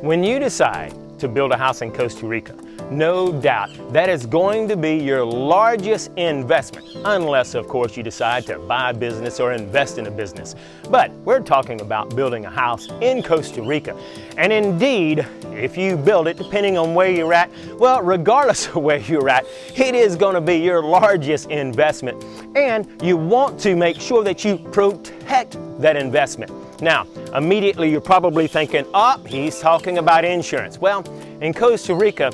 When you decide to build a house in Costa Rica, no doubt that is going to be your largest investment, unless of course you decide to buy a business or invest in a business. But we're talking about building a house in Costa Rica. And indeed, if you build it, depending on where you're at, well, regardless of where you're at, it is going to be your largest investment. And you want to make sure that you protect that investment. Now, immediately you're probably thinking, oh, he's talking about insurance. Well, in Costa Rica,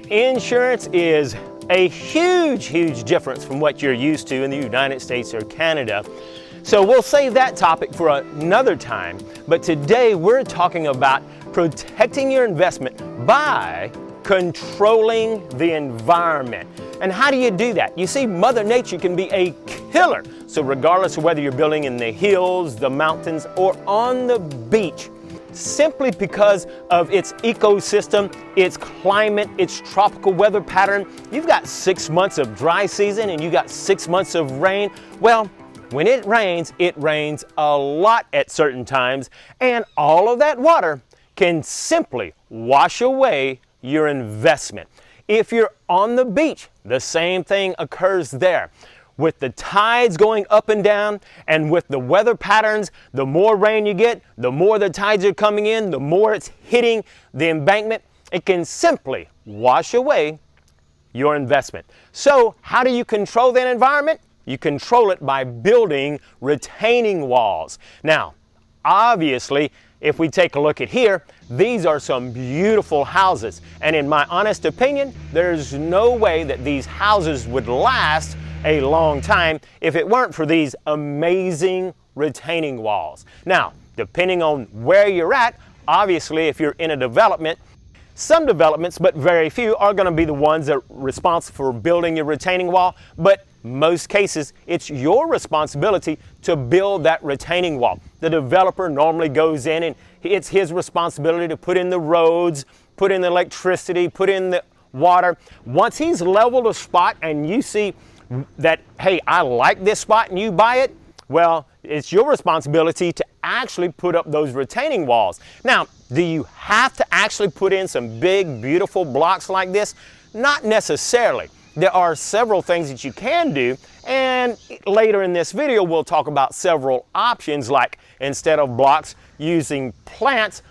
insurance is a huge difference from what you're used to in the United States or Canada. So we'll save that topic for another time. But today we're talking about protecting your investment by controlling the environment. And how do you do that? You see, Mother Nature can be a killer. So regardless of whether you're building in the hills, the mountains, or on the beach, simply because of its ecosystem, its climate, its tropical weather pattern, you've got 6 months of dry season and you got 6 months of rain. Well, when it rains a lot at certain times, and all of that water can simply wash away your investment. If you're on the beach, the same thing occurs there. With the tides going up and down, and with the weather patterns, the more rain you get, the more the tides are coming in, the more it's hitting the embankment, it can simply wash away your investment. So how do you control that environment? You control it by building retaining walls. Now, obviously, if we take a look at here, these are some beautiful houses. And in my honest opinion, there's no way that these houses would last a long time if it weren't for these amazing retaining walls. Now, depending on where you're at, obviously if you're in a development, some developments, but very few, are going to be the ones that are responsible for building your retaining wall. But most cases, it's your responsibility to build that retaining wall. The developer normally goes in and it's his responsibility to put in the roads, put in the electricity, put in the water. Once he's leveled a spot and you see that, hey, I like this spot, and you buy it, well, it's your responsibility to actually put up those retaining walls. Now, do you have to actually put in some big, beautiful blocks like this? Not necessarily. There are several things that you can do, and later in this video we'll talk about several options, like instead of blocks, using plants,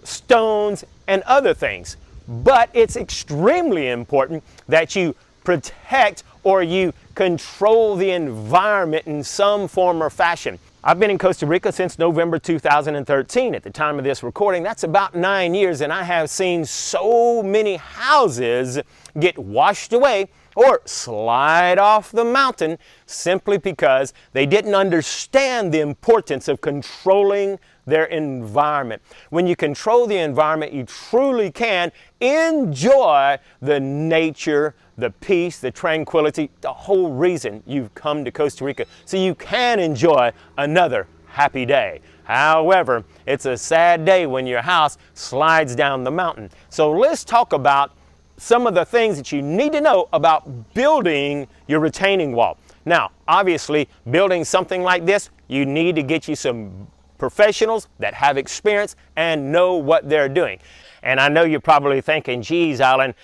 stones, and other things. But it's extremely important that you protect or you control the environment in some form or fashion. I've been in Costa Rica since November 2013. At the time of this recording, that's about 9 years, and I have seen so many houses get washed away or slide off the mountain simply because they didn't understand the importance of controlling their environment. When you control the environment, you truly can enjoy the nature, the peace, the tranquility, the whole reason you've come to Costa Rica, so you can enjoy another happy day. However, it's a sad day when your house slides down the mountain. So let's talk about some of the things that you need to know about building your retaining wall. Now, obviously, building something like this, you need to get you some professionals that have experience and know what they're doing. And I know you're probably thinking, geez, Alan,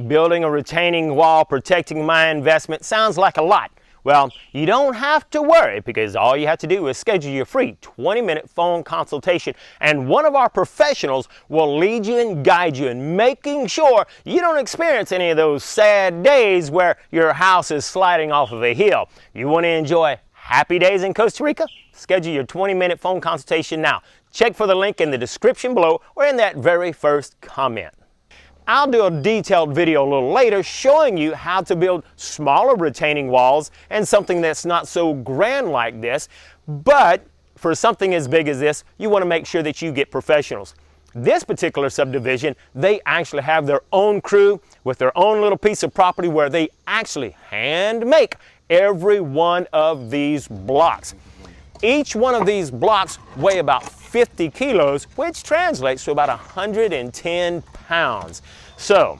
building a retaining wall, protecting my investment sounds like a lot. Well, you don't have to worry, because all you have to do is schedule your free 20-minute phone consultation, and one of our professionals will lead you and guide you in making sure you don't experience any of those sad days where your house is sliding off of a hill. You want to enjoy happy days in Costa Rica? Schedule your 20-minute phone consultation now. Check for the link in the description below or in that very first comment. I'll do a detailed video a little later showing you how to build smaller retaining walls and something that's not so grand like this. But for something as big as this, you want to make sure that you get professionals. This particular subdivision, they actually have their own crew with their own little piece of property where they actually hand make every one of these blocks. Each one of these blocks weigh about 50 kilos, which translates to about 110 pounds. So,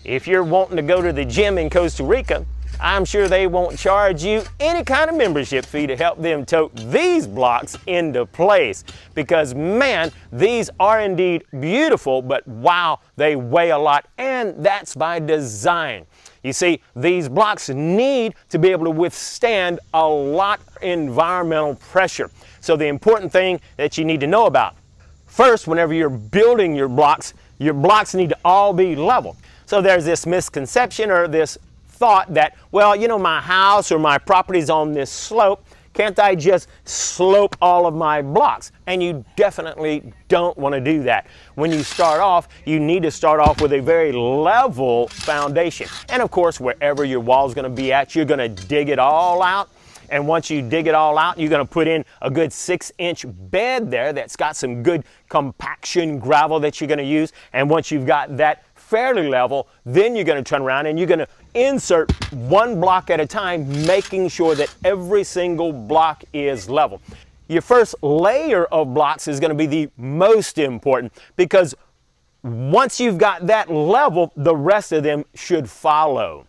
if you're wanting to go to the gym in Costa Rica, I'm sure they won't charge you any kind of membership fee to help them tote these blocks into place. Because man, these are indeed beautiful, but wow, they weigh a lot, and that's by design. You see, these blocks need to be able to withstand a lot of environmental pressure. So the important thing that you need to know about, first, whenever you're building your blocks need to all be level. So there's this misconception or this thought that, well, you know, my house or my property's on this slope, can't I just slope all of my blocks? And you definitely don't want to do that. When you start off, you need to start off with a very level foundation. And of course, wherever your wall is going to be at, you're going to dig it all out. And once you dig it all out, you're going to put in a good 6-inch bed there that's got some good compaction gravel that you're going to use. And once you've got that fairly level, then you're going to turn around and you're going to insert one block at a time, making sure that every single block is level. Your first layer of blocks is going to be the most important, because once you've got that level, the rest of them should follow.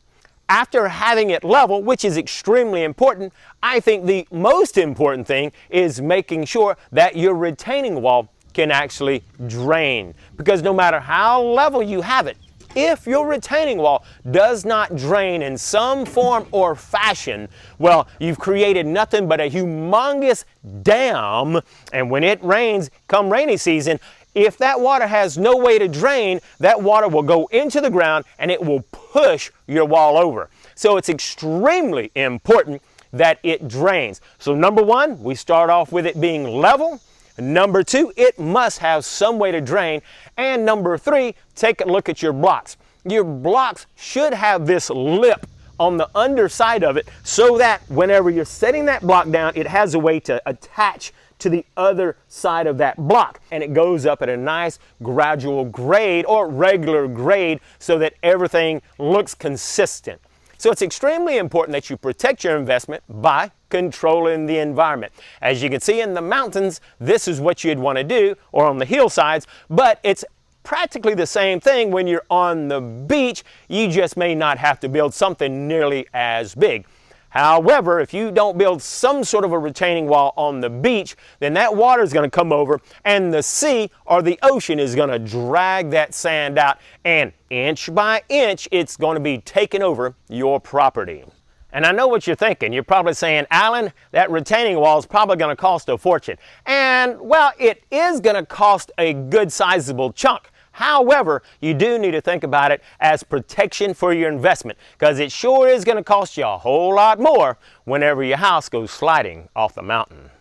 After having it level, which is extremely important, I think the most important thing is making sure that your retaining wall can actually drain. Because no matter how level you have it, if your retaining wall does not drain in some form or fashion, well, you've created nothing but a humongous dam. And when it rains, come rainy season, if that water has no way to drain, that water will go into the ground and it will push your wall over. So it's extremely important that it drains. So number one, we start off with it being level. Number two, it must have some way to drain. And number three, take a look at your blocks. Your blocks should have this lip on the underside of it so that whenever you're setting that block down, it has a way to attach to the other side of that block. And it goes up at a nice gradual grade or regular grade so that everything looks consistent. So it's extremely important that you protect your investment by controlling the environment. As you can see in the mountains, this is what you'd want to do, or on the hillsides, but it's practically the same thing when you're on the beach. You just may not have to build something nearly as big. However, if you don't build some sort of a retaining wall on the beach, then that water is going to come over and the sea or the ocean is going to drag that sand out, and inch by inch, it's going to be taking over your property. And I know what you're thinking. You're probably saying, Alan, that retaining wall is probably going to cost a fortune. And, well, it is going to cost a good sizable chunk. However, you do need to think about it as protection for your investment, because it sure is going to cost you a whole lot more whenever your house goes sliding off the mountain.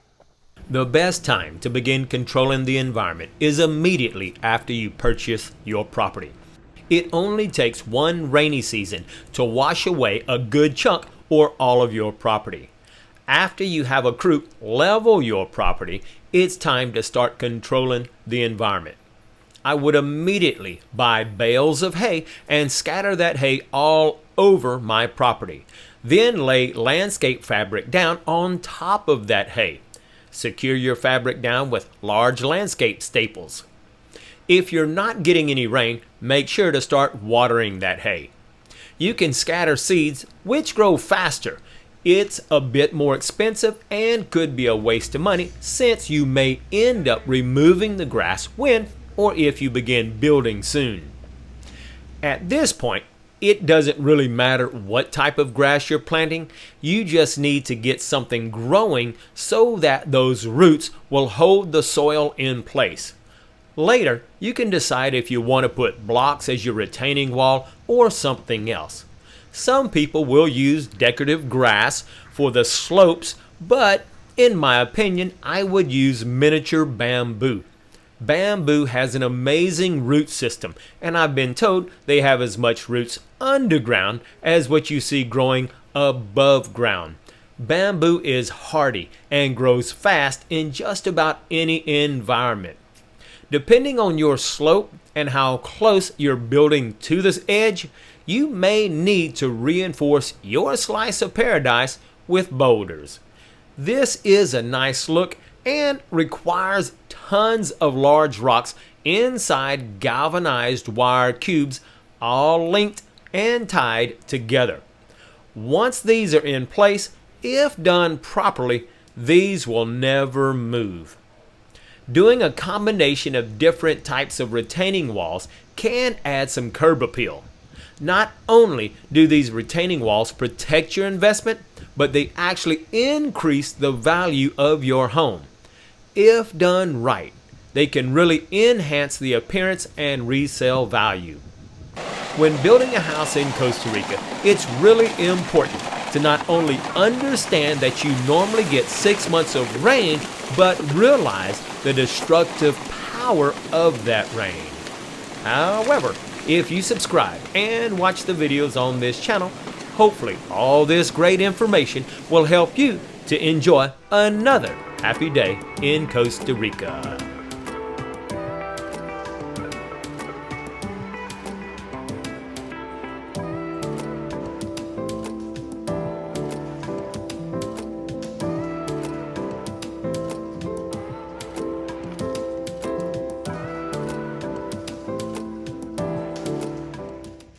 The best time to begin controlling the environment is immediately after you purchase your property. It only takes one rainy season to wash away a good chunk or all of your property. After you have a crew level your property, it's time to start controlling the environment. I would immediately buy bales of hay and scatter that hay all over my property. Then lay landscape fabric down on top of that hay. Secure your fabric down with large landscape staples. If you're not getting any rain, make sure to start watering that hay. You can scatter seeds, which grow faster. It's a bit more expensive and could be a waste of money, since you may end up removing the grass when or if you begin building soon. At this point, it doesn't really matter what type of grass you're planting. You just need to get something growing so that those roots will hold the soil in place. Later, you can decide if you want to put blocks as your retaining wall or something else. Some people will use decorative grass for the slopes, but in my opinion, I would use miniature bamboo. Bamboo has an amazing root system, and I've been told they have as much roots underground as what you see growing above ground. Bamboo is hardy and grows fast in just about any environment. Depending on your slope and how close you're building to this edge, you may need to reinforce your slice of paradise with boulders. This is a nice look and requires tons of large rocks inside galvanized wire cubes, all linked and tied together. Once these are in place, if done properly, these will never move. Doing a combination of different types of retaining walls can add some curb appeal. Not only do these retaining walls protect your investment, but they actually increase the value of your home. If done right, they can really enhance the appearance and resale value. When building a house in Costa Rica, it's really important to not only understand that you normally get 6 months of rain, but realize the destructive power of that rain. However, if you subscribe and watch the videos on this channel, hopefully all this great information will help you to enjoy another happy day in Costa Rica.